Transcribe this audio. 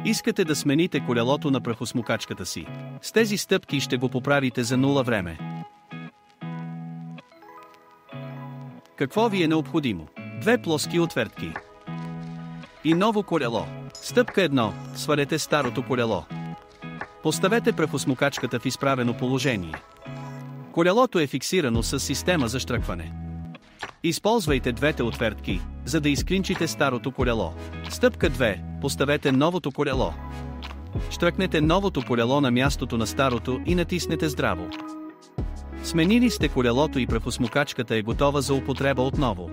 Искате да смените колелото на прахосмукачката си. С тези стъпки ще го поправите за 0 време. Какво ви е необходимо? 2 плоски отвертки и ново колело. Стъпка 1. Свалете старото колело. Поставете прахосмукачката в изправено положение. Колелото е фиксирано с система за щръкване. Използвайте двете отвертки, за да изклинчите старото колело. Стъпка 2. Поставете новото колело. Щръкнете новото колело на мястото на старото и натиснете здраво. Сменили сте колелото и прахосмукачката е готова за употреба отново.